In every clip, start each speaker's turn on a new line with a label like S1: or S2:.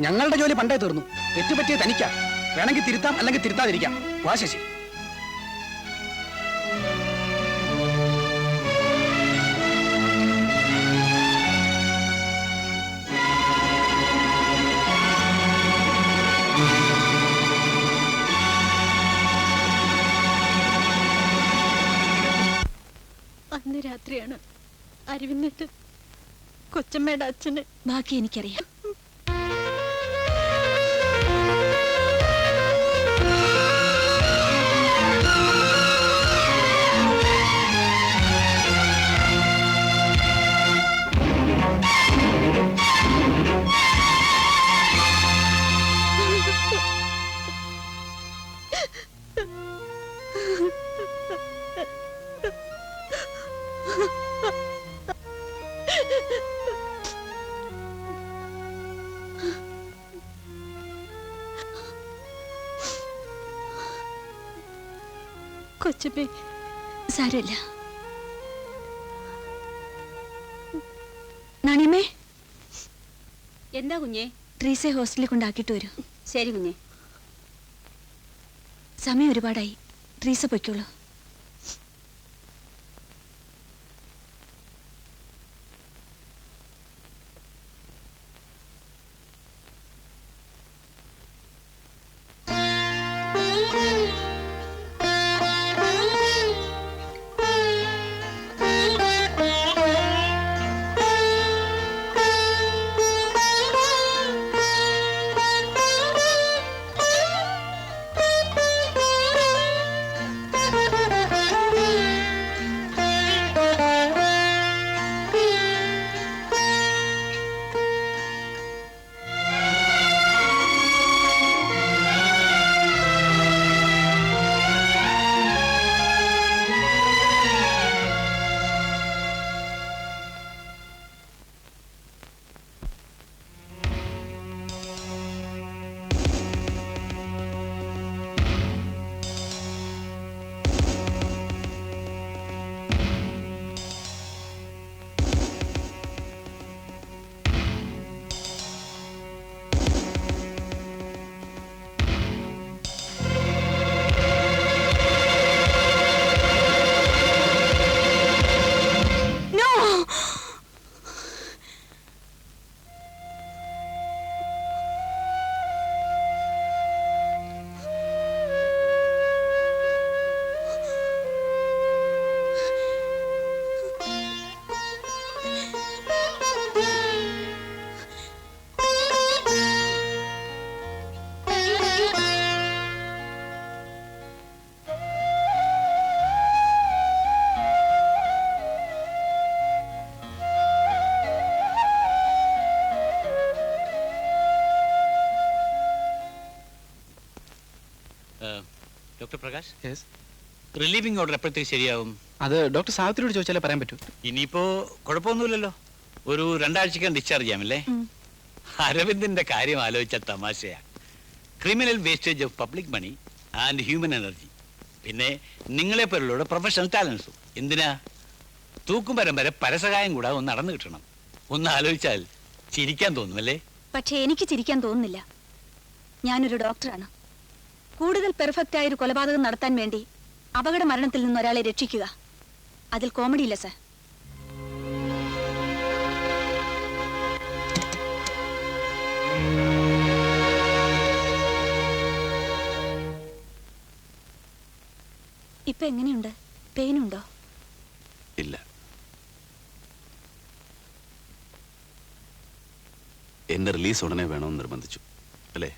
S1: ഞങ്ങളുടെ ജോലി പണ്ടേ തീർന്നു. തെറ്റുപറ്റിയ തനിക്കാ. വേണമെങ്കിൽ തിരുത്താം, അല്ലെങ്കിൽ തിരുത്താതിരിക്കാം. വാ ശശി.
S2: അന്ന് രാത്രിയാണ് അരവിന്ദട്ട് കൊച്ചമ്മയുടെ അച്ഛന്. ബാക്കി എനിക്കറിയാം. കൊച്ചമ്മേ, സാരമില്ല. നാണിയമ്മേ,
S3: എന്താ കുഞ്ഞേ?
S2: ട്രീസെ ഹോസ്റ്റലിൽ കൊണ്ടാക്കിയിട്ട് വരൂ.
S3: ശരി കുഞ്ഞേ.
S2: സമയം ഒരുപാടായി. ട്രീസ പൊയ്ക്കോളൂ.
S4: ഡോക്ടർ പ്രകാശ്, റിലീവിംഗ് ഓർഡർ എപ്പോഴത്തേക്ക് ശരിയാവും?
S1: അത് ഡോക്ടർ സാവിത്രിയോട് ചോദിച്ചാലേ പറയാൻ പറ്റൂ.
S4: ഇനിയിപ്പോ കുഴപ്പമൊന്നുമില്ലല്ലോ. ഒരു 2 ആഴ്ചക്കകം ഡിസ്ചാർജ് ചെയ്യാമല്ലേ? അരവിന്ദിന്റെ കാര്യം ആലോചിച്ച തമാശയാ. Criminal wastage of public money and human energy. പിന്നെ നിങ്ങളെ പോലുള്ള പ്രൊഫഷണൽ ടാലൻസും. എന്തിനാ? തൂക്കും പരമ്പര പരസഹായം കൂടാതെ ഒന്ന് നടന്നു കിട്ടണം. ഒന്ന് ആലോചിച്ചാൽ ചിരിക്കാൻ തോന്നുമല്ലേ?
S2: പക്ഷേ എനിക്ക് ചിരിക്കാൻ തോന്നുന്നില്ല. ഞാനൊരു ഡോക്ടറാണ്. കൂടുതൽ പെർഫെക്റ്റ് ആയൊരു കൊലപാതകം നടത്താൻ വേണ്ടി അപകട മരണത്തിൽ നിന്ന് ഒരാളെ രക്ഷിക്കുക, അതിൽ കോമഡി ഇല്ല സർ. ഇപ്പൊ എങ്ങനെയുണ്ട്? പെയിനുണ്ടോ?
S5: ഇല്ല. എന്റെ റിലീസ് ഉടനെ വേണമെന്ന് നിർബന്ധിച്ചു അല്ലേ?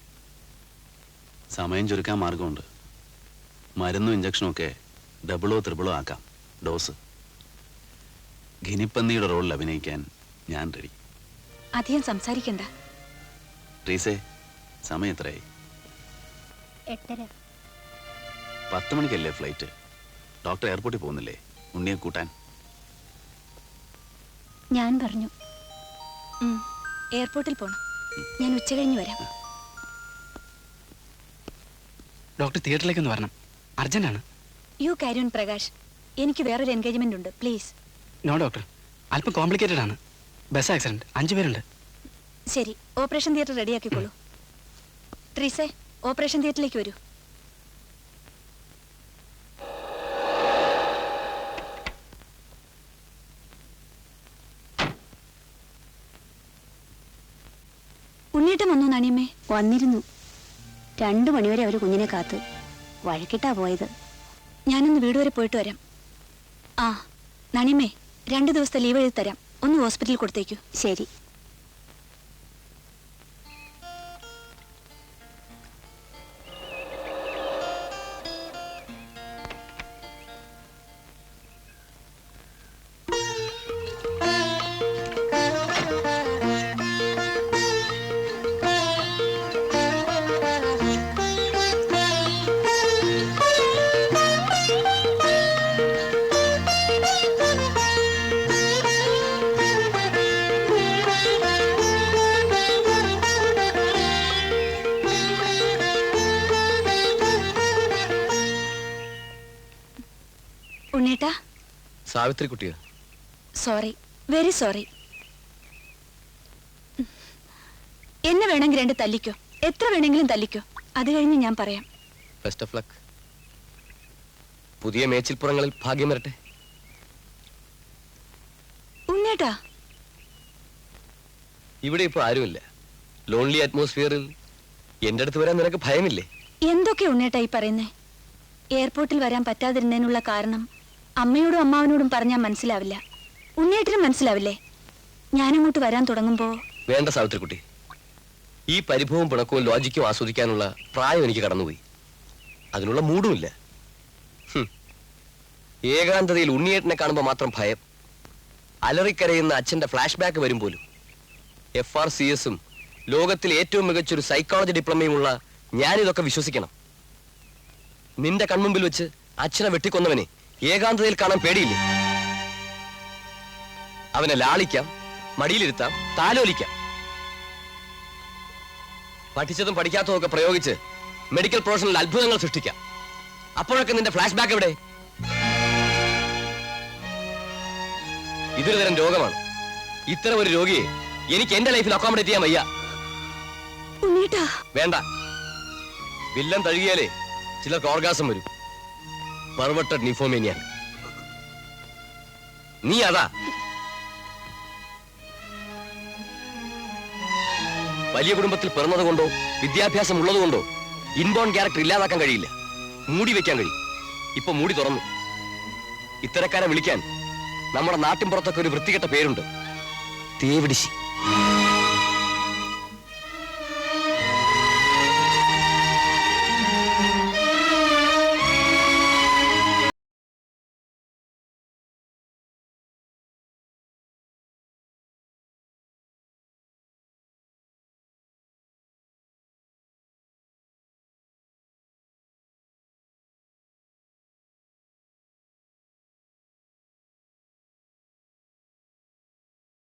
S5: സമയം ചുരുക്കാൻ മാർഗമുണ്ട്. മരുന്നും ഇഞ്ചക്ഷനും ഒക്കെ ഡബിളോ ത്രിബിളോ ആക്കാം ഡോസ്. ഗിനിപ്പന്നിയുടെ റോളിൽ അഭിനയിക്കാൻ ഞാൻ റെഡി.
S2: അധികം സംസാരിക്കണ്ട.
S5: റീസേ, സമയം എത്രയായി?
S2: 8:30.
S5: 10 മണിക്കല്ലേ ഫ്ലൈറ്റ്? ഡോക്ടർ എയർപോർട്ടിൽ പോകുന്നില്ലേ ഉണ്ണിയെ കൂട്ടാൻ?
S2: ഞാൻ പറഞ്ഞു എയർപോർട്ടിൽ പോണം. ഞാൻ ഉച്ച കഴിഞ്ഞ് വരാം.
S1: ഡോക്ടർ തിയേറ്ററിലേക്ക് ഒന്ന് വരണം, അർജന്റാണ്.
S2: You carry on Prakash. എനിക്ക് വേറൊരു എൻഗേജ്മെന്റ് ഉണ്ട്, പ്ലീസ്.
S1: നോ ഡോക്ടർ, അല്പം കോംപ്ലിക്കേറ്റഡ് ആണ്. ബസ് ആക്സിഡന്റ്, 5 പേരുണ്ട്.
S2: ശരി, ഓപ്പറേഷൻ തിയേറ്റർ റെഡിയാക്കിക്കോളൂ. ട്രീസേ, ഓപ്പറേഷൻ തിയേറ്ററിലേക്ക് വരൂ. ഉണ്ണീട്ടം വന്നു നണിയമ്മേ?
S3: വന്നിരുന്നു. 2 മണിവരെ അവര് കുഞ്ഞിനെ കാത്ത് വഴക്കിട്ടാ പോയത്.
S2: ഞാനൊന്ന് വീട് വരെ പോയിട്ട് വരാം. ആ നണിയമ്മേ, 2 ദിവസത്തെ ലീവ് എഴുതി തരാം. ഒന്ന് ഹോസ്പിറ്റലിൽ കൊടുത്തേക്കൂ.
S3: ശരി.
S2: ഉണ്ണീട്ടാ,
S6: സാവിത്രി കുട്ടിയോ?
S2: Sorry, very sorry. എന്നെ വേണമെങ്കിൽ 2 തല്ലിക്കോ, എത്ര വേണമെങ്കിലും തല്ലിക്കോ. അത് കഴിഞ്ഞ് ഞാൻ പറയാം.
S6: Best of luck. പുതിയ മേച്ചിൽപ്പുറങ്ങളിൽ ഭാഗ്യം വരട്ടെ.
S2: ഉണ്ണേട്ടാ,
S6: ഇവിടെ ഇപ്പൊ ആരുമില്ല. ലോൺലി അറ്റ്മോസ്ഫിയറിൽ എന്റെ അടുത്ത് വരാൻ നിനക്ക് ഭയമില്ലേ?
S2: എന്തൊക്കെ ഉണ്ണേട്ടാ ഈ പറയുന്നേ? എയർപോർട്ടിൽ വരാൻ പറ്റാതിരുന്നതിനുള്ള കാരണം അമ്മയോടും അമ്മാവനോടും പറഞ്ഞാൽ മനസ്സിലാവില്ല. ഉണ്ണേട്ടിനും മനസ്സിലാവില്ലേ? ഞാനങ്ങോട്ട് വരാൻ തുടങ്ങുമ്പോ.
S6: വേണ്ട സാവിത്രിക്കുട്ടി, ഈ പരിഭവവും പിണക്കവും ലോജിക്കും ആസ്വദിക്കാനുള്ള പ്രായം എനിക്ക് കടന്നുപോയി. അതിനുള്ള മൂടുമില്ല. ഏകാന്തതയിൽ ഉണ്ണിയേട്ടനെ കാണുമ്പോൾ മാത്രം ഭയം. അലറിക്കരയുന്ന അച്ഛന്റെ ഫ്ലാഷ് ബാക്ക് വരും പോലും. FRCS-ഉം ലോകത്തിലെ ഏറ്റവും മികച്ചൊരു സൈക്കോളജി ഡിപ്ലോമയുമുള്ള ഞാനിതൊക്കെ വിശ്വസിക്കണം. നിന്റെ കൺമുമ്പിൽ വെച്ച് അച്ഛനെ വെട്ടിക്കൊന്നവനെ ഏകാന്തതയിൽ കാണാൻ പേടിയില്ലേ? അവനെ ലാളിക്കാം, മടിയിലിരുത്താം, താലോലിക്കാം. പഠിച്ചതും പഠിക്കാത്തതും ഒക്കെ പ്രയോഗിച്ച് മെഡിക്കൽ പ്രൊഫഷണൽ അത്ഭുതങ്ങൾ സൃഷ്ടിക്കാം. അപ്പോഴൊക്കെ നിന്റെ ഫ്ലാഷ് ബാക്ക് എവിടെ? ഇതൊരു തരം രോഗമാണ്. ഇത്തരം ഒരു രോഗിയെ എനിക്ക് എന്റെ ലൈഫിൽ അക്കോമഡേറ്റ് ചെയ്യാൻ വയ്യ. വേണ്ട. വില്ലൻ തഴുകിയാലേ ചിലർക്ക് ഓർഗാസം വരും. പെർവർട്ടഡ് നിഫോമേനിയ. നീ അതാ. വലിയ കുടുംബത്തിൽ പിറന്നതുകൊണ്ടോ വിദ്യാഭ്യാസം ഉള്ളതുകൊണ്ടോ ഇൻബോൺ ക്യാരക്ടർ ഇല്ലാതാക്കാൻ കഴിയില്ല. മൂടി വെക്കാൻ കഴിയും. ഇപ്പൊ മൂടി തുറന്നു. ഇത്തരക്കാരെ വിളിക്കാൻ നമ്മുടെ നാട്ടിൻപുറത്തൊക്കെ ഒരു വൃത്തികെട്ട പേരുണ്ട്: തേവിടിശി.